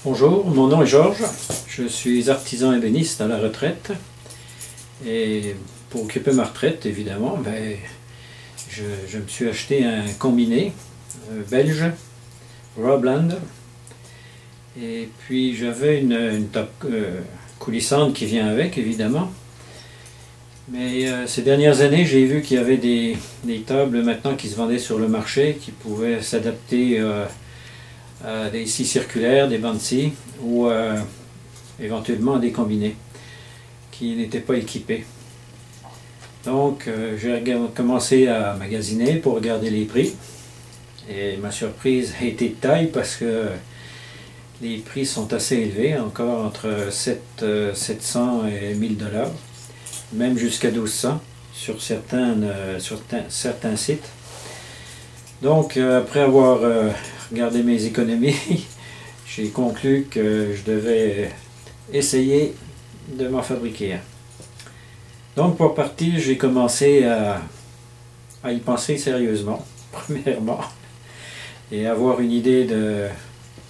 Bonjour, mon nom est Georges, je suis artisan ébéniste à la retraite et pour occuper ma retraite évidemment, je me suis acheté un combiné belge, Robland, et puis j'avais une table coulissante qui vient avec évidemment, mais ces dernières années j'ai vu qu'il y avait des tables maintenant qui se vendaient sur le marché qui pouvaient s'adapter des scies circulaires, des bandes scies ou éventuellement des combinés qui n'étaient pas équipés. Donc j'ai commencé à magasiner pour regarder les prix et ma surprise a été de taille parce que les prix sont assez élevés, encore entre 700 et 1000 $, même jusqu'à 1200 sur certains sites. Donc après avoir regardé mes économies, j'ai conclu que je devais essayer de m'en fabriquer un. Donc pour partir, j'ai commencé à y penser sérieusement, premièrement, et avoir une idée de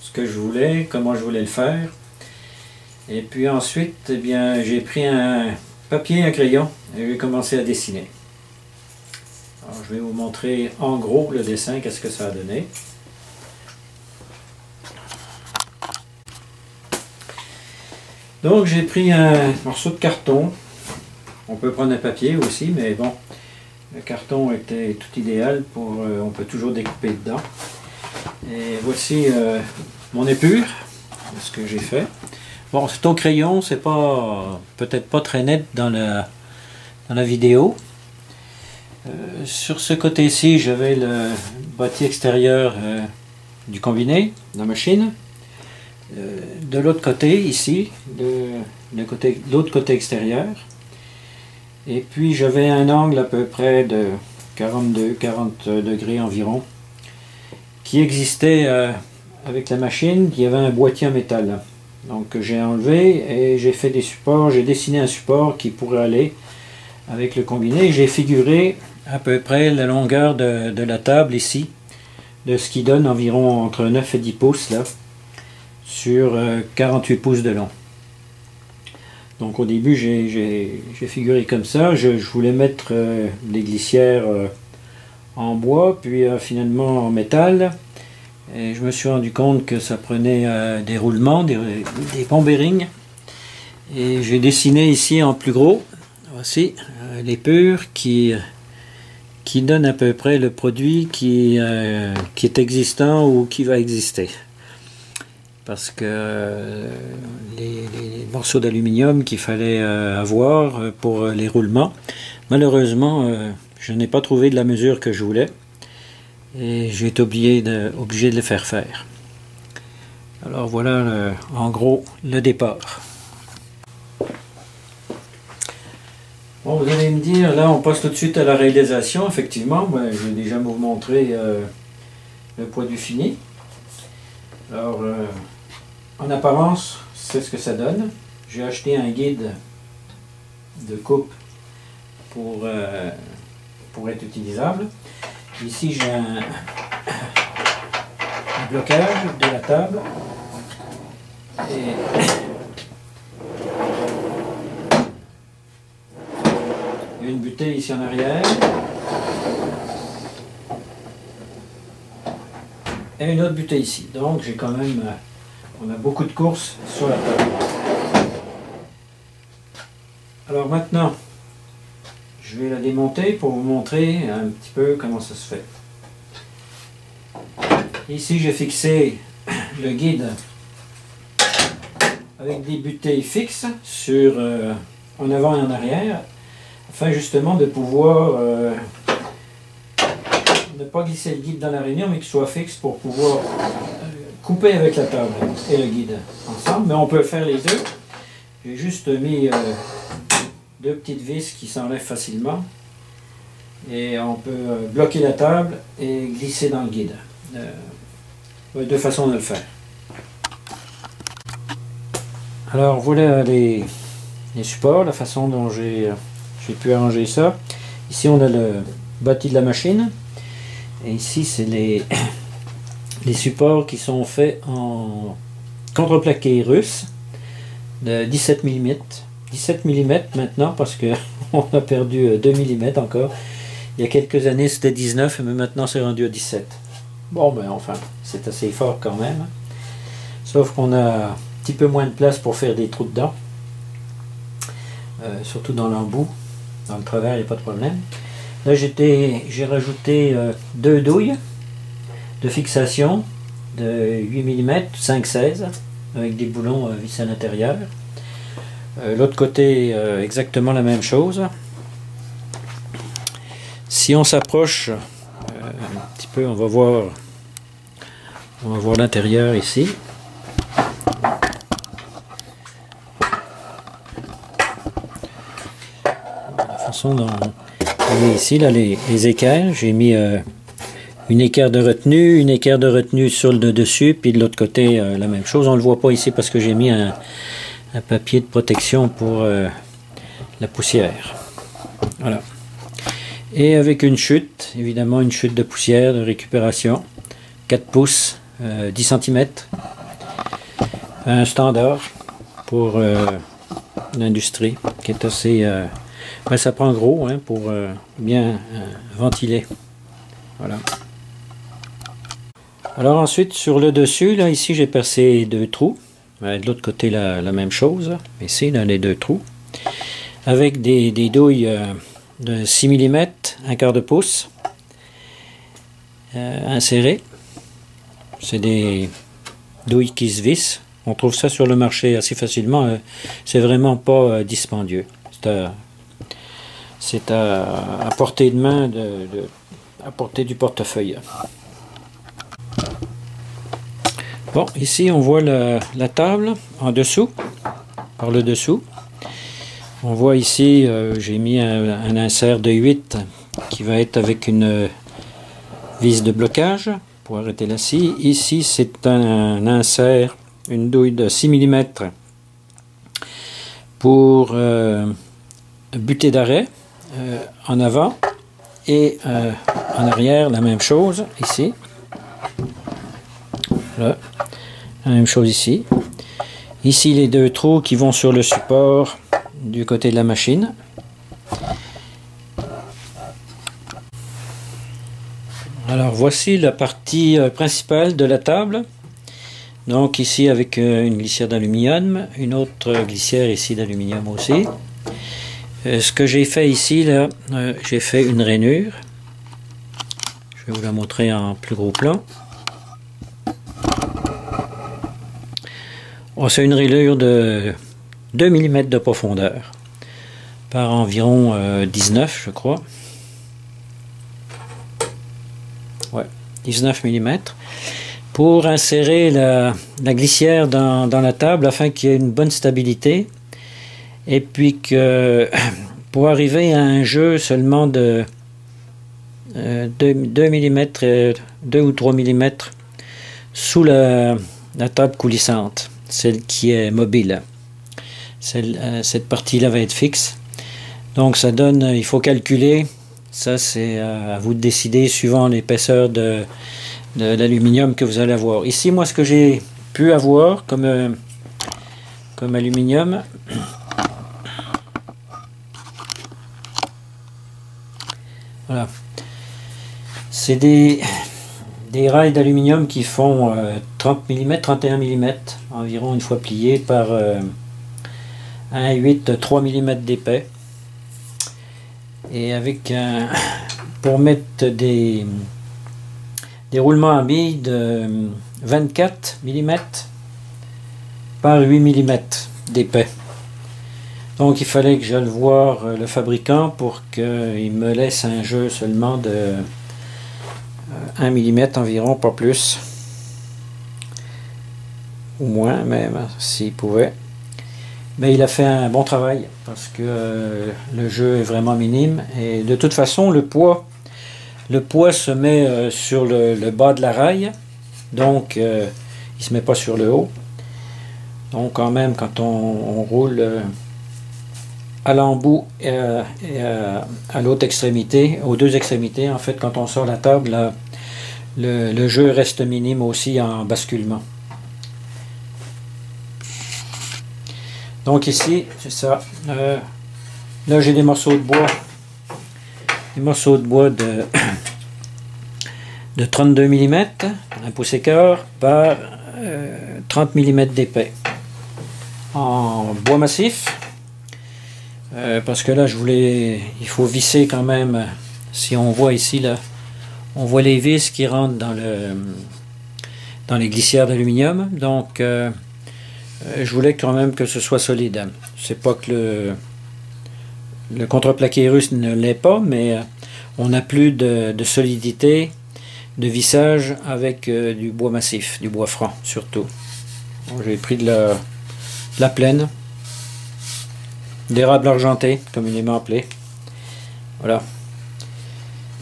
ce que je voulais, comment je voulais le faire. Et puis ensuite, eh bien, j'ai pris un papier et un crayon et j'ai commencé à dessiner. Alors, je vais vous montrer en gros le dessin, qu'est-ce que ça a donné. Donc j'ai pris un morceau de carton. On peut prendre un papier aussi, mais bon, le carton était tout idéal pour, on peut toujours découper dedans. Et voici mon épure, ce que j'ai fait. Bon, c'est au crayon, c'est pas peut-être pas très net dans la vidéo. Sur ce côté-ci, j'avais le bâti extérieur du combiné, de la machine. De l'autre côté, ici, l'autre côté extérieur. Et puis j'avais un angle à peu près de 40 degrés environ, qui existait avec la machine, qui avait un boîtier en métal. Donc j'ai enlevé et j'ai fait des supports, j'ai dessiné un support qui pourrait aller avec le combiné. J'ai figuré à peu près la longueur de la table ici, de ce qui donne environ entre 9 et 10 pouces là, sur 48 pouces de long. Donc au début j'ai figuré comme ça, je voulais mettre les glissières en bois, puis finalement en métal, et je me suis rendu compte que ça prenait des roulements, des bons bearings, et j'ai dessiné ici en plus gros, voici l'épure qui donne à peu près le produit qui est existant ou qui va exister. Parce que les morceaux d'aluminium qu'il fallait avoir pour les roulements, malheureusement, je n'ai pas trouvé de la mesure que je voulais et j'ai été obligé de les faire faire. Alors voilà en gros le départ. Bon, vous allez me dire, là on passe tout de suite à la réalisation. Effectivement, je vais déjà vous montrer le produit fini. Alors, en apparence, c'est ce que ça donne. J'ai acheté un guide de coupe pour être utilisable. Ici, j'ai un blocage de la table. Et il y a une butée ici en arrière. Et une autre butée ici. Donc, j'ai quand même... on a beaucoup de courses sur la table. Alors maintenant, je vais la démonter pour vous montrer un petit peu comment ça se fait. Ici, j'ai fixé le guide avec des butées fixes sur en avant et en arrière, afin justement de pouvoir ne pas glisser le guide dans la réunion, mais qu'il soit fixe pour pouvoir couper avec la table et le guide ensemble. Mais on peut faire les deux. J'ai juste mis deux petites vis qui s'enlèvent facilement et on peut bloquer la table et glisser dans le guide. Deux façons de le faire. Alors voilà les supports, la façon dont j'ai pu arranger ça. Ici on a le bâti de la machine et ici c'est les supports qui sont faits en contreplaqué russe de 17 mm. 17 mm maintenant parce que on a perdu 2 mm encore. Il y a quelques années c'était 19, mais maintenant c'est rendu à 17. Bon, ben enfin, c'est assez fort quand même. Sauf qu'on a un petit peu moins de place pour faire des trous dedans. Surtout dans l'embout. Dans le travers, il n'y a pas de problème. Là, j'ai rajouté 2 douilles de fixation de 8 mm, 5-16, avec des boulons vis à l'intérieur. L'autre côté, exactement la même chose. Si on s'approche un petit peu, on va voir l'intérieur ici. La façon dont vous voyez ici, là, les équerres, j'ai mis une équerre de retenue sur le dessus, puis de l'autre côté la même chose. On ne le voit pas ici parce que j'ai mis un papier de protection pour la poussière. Voilà. Et avec une chute, évidemment une chute de poussière, de récupération, 4 pouces, 10 cm, un standard pour l'industrie qui est assez... ben ça prend gros hein, pour bien ventiler. Voilà. Alors ensuite sur le dessus, là ici j'ai percé 2 trous. De l'autre côté la même chose. Ici là les 2 trous. Avec des douilles de 6 mm, un quart de pouce insérées. C'est des douilles qui se vissent. On trouve ça sur le marché assez facilement. C'est vraiment pas dispendieux. C'est à portée de main, à portée du portefeuille. Bon, ici on voit la table en dessous, par le dessous. On voit ici, j'ai mis un insert de 8 qui va être avec une vis de blocage pour arrêter la scie. Ici c'est un insert, une douille de 6 mm pour butée d'arrêt en avant et en arrière la même chose ici. Là, la même chose ici. Ici les 2 trous qui vont sur le support du côté de la machine. Alors voici la partie principale de la table. Donc ici avec une glissière d'aluminium, une autre glissière ici d'aluminium aussi. Ce que j'ai fait ici, là, j'ai fait une rainure. Je vais vous la montrer en plus gros plan. Oh, c'est une rainure de 2 mm de profondeur par environ 19 je crois. Ouais, 19 mm pour insérer la glissière dans la table afin qu'il y ait une bonne stabilité et puis que pour arriver à un jeu seulement de 2 mm, 2 ou 3 mm sous la table coulissante, celle qui est mobile. Cette partie-là va être fixe. Donc ça donne, il faut calculer, ça c'est à vous de décider suivant l'épaisseur de l'aluminium que vous allez avoir. Ici, moi, ce que j'ai pu avoir comme aluminium, voilà, c'est des rails d'aluminium qui font 30 mm, 31 mm, environ une fois pliés par 1,8, 3 mm d'épais. Et avec pour mettre des roulements à billes de 24 mm par 8 mm d'épais. Donc il fallait que j'aille voir le fabricant pour qu'il me laisse un jeu seulement de 1 mm environ, pas plus. Ou moins même, s'il pouvait. Mais il a fait un bon travail parce que le jeu est vraiment minime. Et de toute façon, le poids se met sur le bas de la rail. Donc, il ne se met pas sur le haut. Donc, quand même, quand on roule à l'embout et à l'autre extrémité, aux 2 extrémités, en fait, quand on sort la table, là, le jeu reste minime aussi en basculement. Donc ici, c'est ça. Là, j'ai des morceaux de bois. Des morceaux de bois de 32 mm, un pouce et quart par 30 mm d'épais. En bois massif. Parce que là, il faut visser quand même. Si on voit ici, là, on voit les vis qui rentrent dans les glissières d'aluminium. Donc, je voulais quand même que ce soit solide. C'est pas que le contreplaqué russe ne l'est pas, mais on n'a plus de solidité de vissage avec du bois massif, du bois franc surtout. J'ai pris de la plaine, d'érable argenté, communément appelé. Voilà.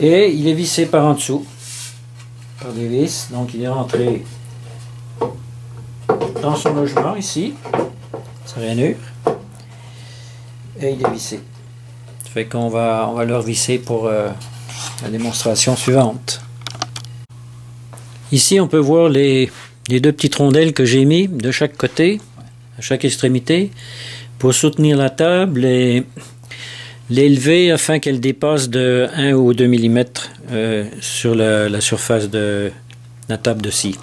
Et il est vissé par en dessous, par des vis. Donc il est rentré dans son logement ici, sa rainure, et il est vissé. Ça fait qu'on va le revisser pour la démonstration suivante. Ici on peut voir les deux petites rondelles que j'ai mis de chaque côté, à chaque extrémité, pour soutenir la table et l'élever afin qu'elle dépasse de 1 ou 2 mm sur la surface de la table de scie.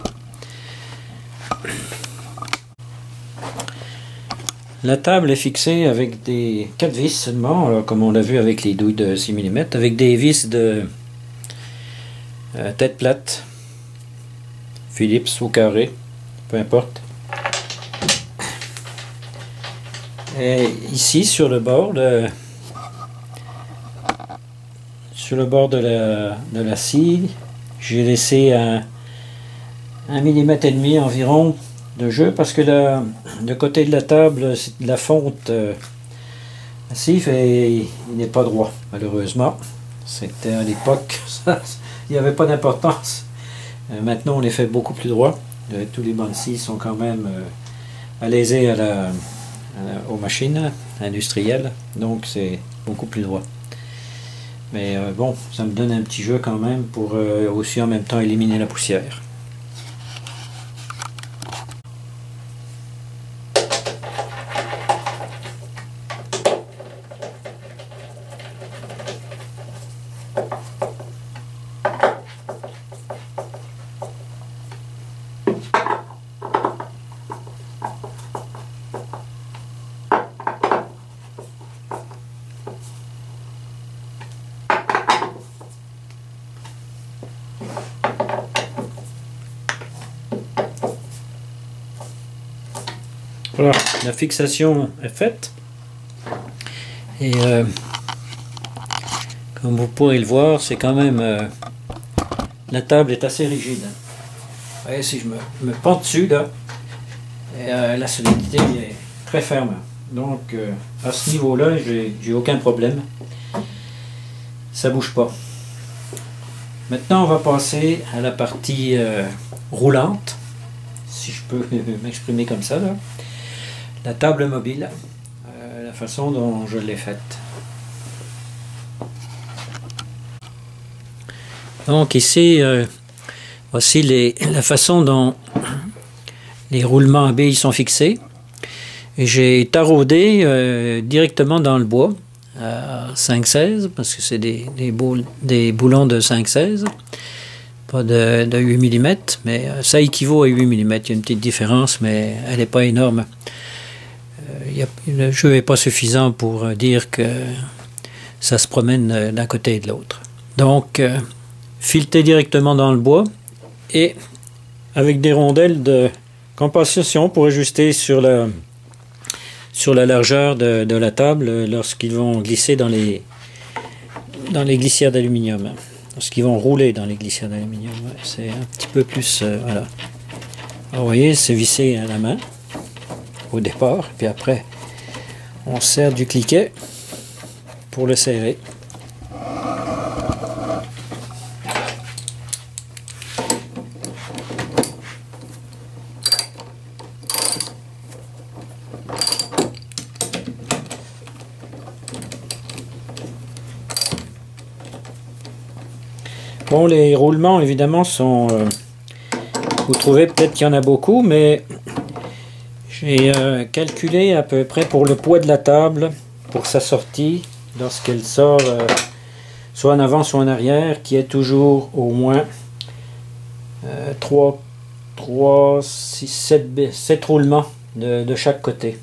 La table est fixée avec des 4 vis seulement, alors, comme on l'a vu avec les douilles de 6 mm, avec des vis de tête plate, Phillips ou carré, peu importe. Et ici, sur le bord de la scie, j'ai laissé 1,5 mm environ de jeu, parce que le côté de la table, c'est de la fonte massif et il n'est pas droit, malheureusement. C'était à l'époque, il n'y avait pas d'importance. Maintenant, on les fait beaucoup plus droits. Tous les bancs de scie sont quand même alésés aux machines industrielles, donc c'est beaucoup plus droit. Mais bon, ça me donne un petit jeu quand même pour aussi en même temps éliminer la poussière. Voilà, la fixation est faite et comme vous pourrez le voir, c'est quand même la table est assez rigide. Vous voyez, si je me pends dessus là, et, la solidité est très ferme. Donc à ce niveau-là, j'ai aucun problème. Ça bouge pas. Maintenant, on va passer à la partie roulante, si je peux m'exprimer comme ça là. La table mobile, la façon dont je l'ai faite. Donc ici, voici la façon dont les roulements à billes sont fixés. J'ai taraudé directement dans le bois à 5/16 parce que c'est des boulons de 5/16, pas de 8 mm, mais ça équivaut à 8 mm. Il y a une petite différence, mais elle n'est pas énorme. Le jeu n'est pas suffisant pour dire que ça se promène d'un côté et de l'autre. Donc, fileté directement dans le bois et avec des rondelles de compensation pour ajuster sur la largeur de la table lorsqu'ils vont glisser dans les glissières d'aluminium. Lorsqu'ils vont rouler dans les glissières d'aluminium. C'est un petit peu plus... voilà. Alors, vous voyez, c'est vissé à la main au départ, puis après on sert du cliquet pour le serrer. Bon, les roulements évidemment sont vous trouvez peut-être qu'il y en a beaucoup, mais J'ai calculé à peu près pour le poids de la table, pour sa sortie, lorsqu'elle sort soit en avant, soit en arrière, qui est toujours au moins 3, 6, 7 roulements de chaque côté,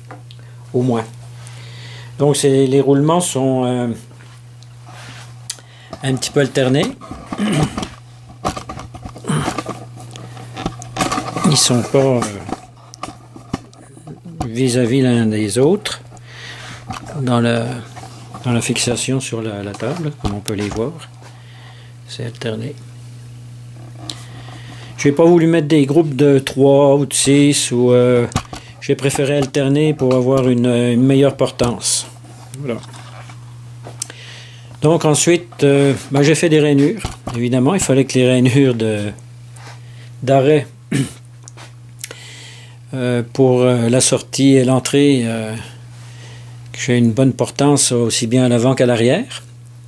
au moins. Donc les roulements sont un petit peu alternés. Ils sont pas vis-à-vis l'un des autres dans la fixation sur la table, comme on peut les voir. C'est alterné. Je n'ai pas voulu mettre des groupes de 3 ou de 6, ou j'ai préféré alterner pour avoir une meilleure portance. Voilà. Donc ensuite, j'ai fait des rainures. Évidemment, il fallait que les rainures d'arrêt pour la sortie et l'entrée, que j'ai une bonne portance aussi bien à l'avant qu'à l'arrière.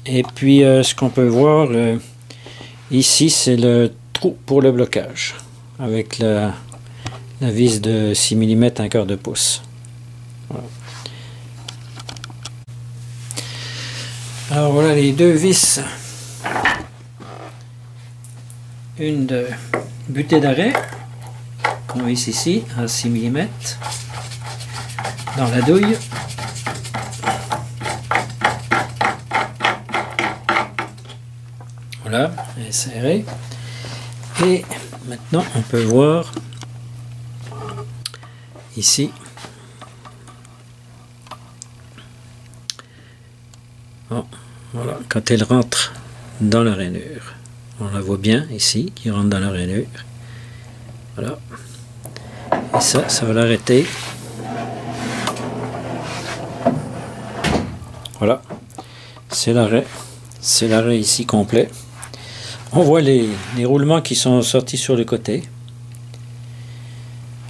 Et puis ce qu'on peut voir ici, c'est le trou pour le blocage avec la vis de 6 mm 1/4 de pouce. Voilà. Alors voilà les deux vis, une de butée d'arrêt qu'on visse ici à 6 mm dans la douille. Voilà, elle est serrée. Et maintenant on peut voir ici. Bon, voilà, quand elle rentre dans la rainure, on la voit bien ici, qui rentre dans la rainure. Voilà. Et ça va l'arrêter. Voilà, c'est l'arrêt. C'est l'arrêt ici complet. On voit les roulements qui sont sortis sur le côté.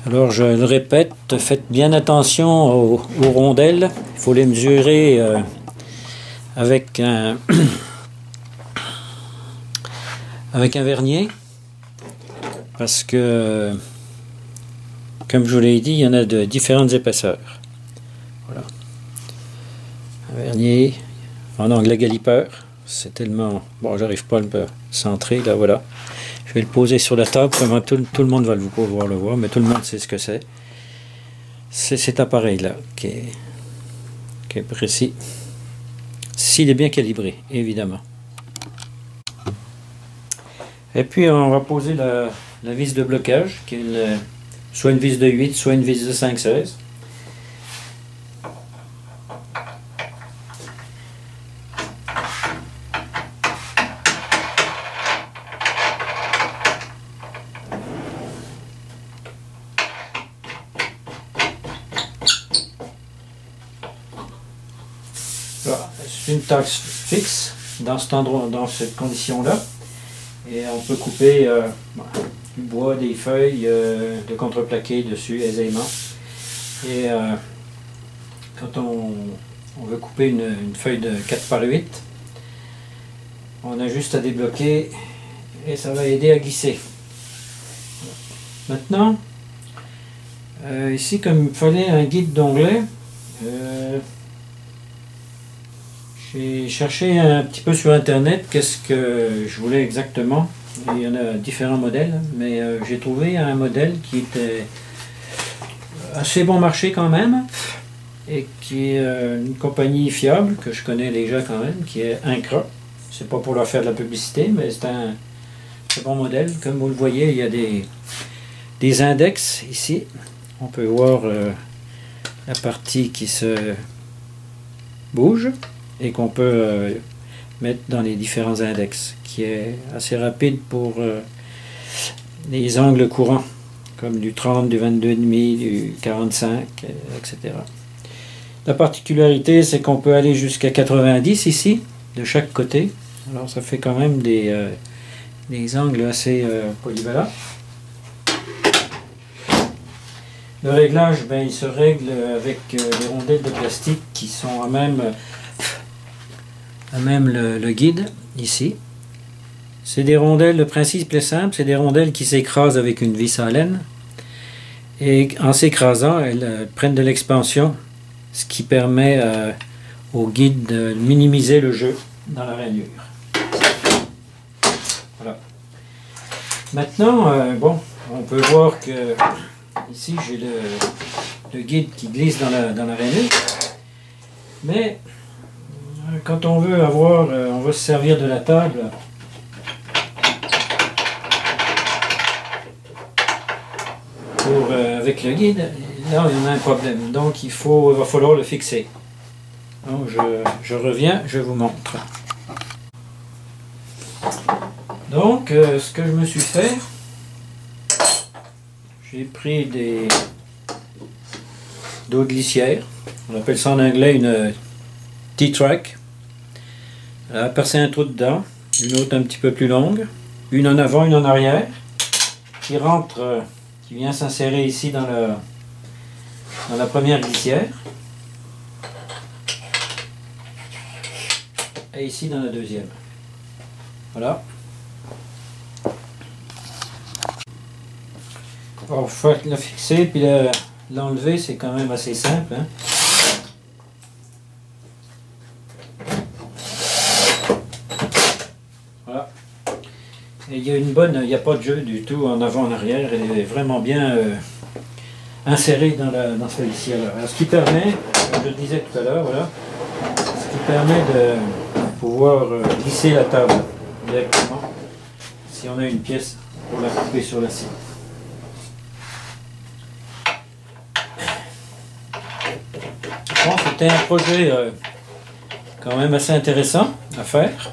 Alors je le répète, faites bien attention aux rondelles. Il faut les mesurer avec un vernier, parce que comme je vous l'ai dit, il y en a de différentes épaisseurs. Voilà. Un vernier en angle galipeur, c'est tellement... Bon, j'arrive pas à le centrer, là, voilà. Je vais le poser sur la table, vraiment tout le monde va pouvoir le voir, mais tout le monde sait ce que c'est. C'est cet appareil-là qui est précis. S'il est bien calibré, évidemment. Et puis on va poser la vis de blocage, qui est soit une vis de 8, soit une vis de 5/16. C'est une taxe fixe dans cet endroit, dans cette condition-là. Et on peut couper du bois, des feuilles de contreplaqué dessus aisément. Et quand on veut couper une feuille de 4 par 8, on a juste à débloquer et ça va aider à glisser. Maintenant, ici, comme il fallait un guide d'onglet, j'ai cherché un petit peu sur internet qu'est-ce que je voulais exactement. Il y en a différents modèles, mais j'ai trouvé un modèle qui était assez bon marché quand même, et qui est une compagnie fiable que je connais déjà quand même, qui est Incra. C'est pas pour leur faire de la publicité, mais c'est un très bon modèle. Comme vous le voyez, il y a des index ici. On peut voir la partie qui se bouge et qu'on peut mettre dans les différents index, qui est assez rapide pour les angles courants, comme du 30, du 22,5, du 45, etc. La particularité, c'est qu'on peut aller jusqu'à 90 ici, de chaque côté. Alors ça fait quand même des angles assez polyvalents. Le réglage, il se règle avec des rondelles de plastique qui sont à même le guide, ici. C'est des rondelles, le principe est simple, c'est des rondelles qui s'écrasent avec une vis à laine. Et en s'écrasant, elles prennent de l'expansion, ce qui permet au guide de minimiser le jeu dans la rainure. Voilà. Maintenant, bon, on peut voir que ici j'ai le guide qui glisse dans la rainure, mais quand on veut avoir, on veut se servir de la table pour, avec le guide, là il y en a un problème, donc il va falloir le fixer. Donc je reviens, je vous montre. Donc ce que je me suis fait, j'ai pris d'eau de glissière, on appelle ça en anglais une T-track. Percer un trou dedans, une autre un petit peu plus longue, une en avant, une en arrière, qui rentre, qui vient s'insérer ici dans la première glissière, et ici dans la deuxième. Voilà. Il faut la fixer, puis l'enlever, c'est quand même assez simple, hein. Voilà. Et il y a il n'y a pas de jeu du tout en avant, en arrière, elle est vraiment bien insérée dans celui-ci. Alors, ce qui permet, comme je le disais tout à l'heure, voilà, ce qui permet de pouvoir glisser la table directement si on a une pièce pour la couper sur l'acier. Bon, c'était un projet quand même assez intéressant à faire.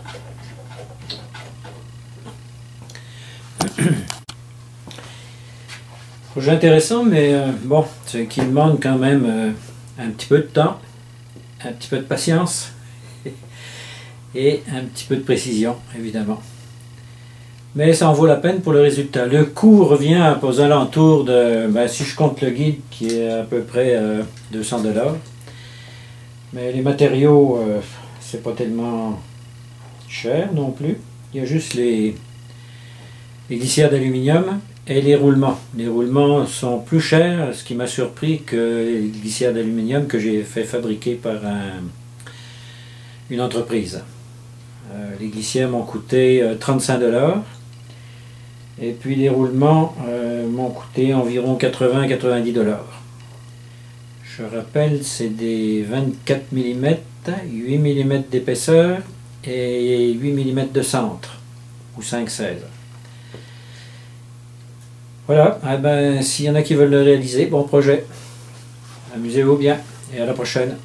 Projet intéressant, mais bon, c'est qu'il demande quand même un petit peu de temps, un petit peu de patience et un petit peu de précision, évidemment. Mais ça en vaut la peine pour le résultat. Le coût revient aux alentours de, si je compte le guide, qui est à peu près 200 $. Mais les matériaux, c'est pas tellement cher non plus. Il y a juste les glissières d'aluminium et les roulements. Les roulements sont plus chers, ce qui m'a surpris, que les glissières d'aluminium que j'ai fait fabriquer par une entreprise. Les glissières m'ont coûté 35 $. Et puis les roulements m'ont coûté environ 80-90 $. Je rappelle, c'est des 24 mm, 8 mm d'épaisseur et 8 mm de centre, ou 5/16. Voilà, s'il y en a qui veulent le réaliser, bon projet. Amusez-vous bien et à la prochaine.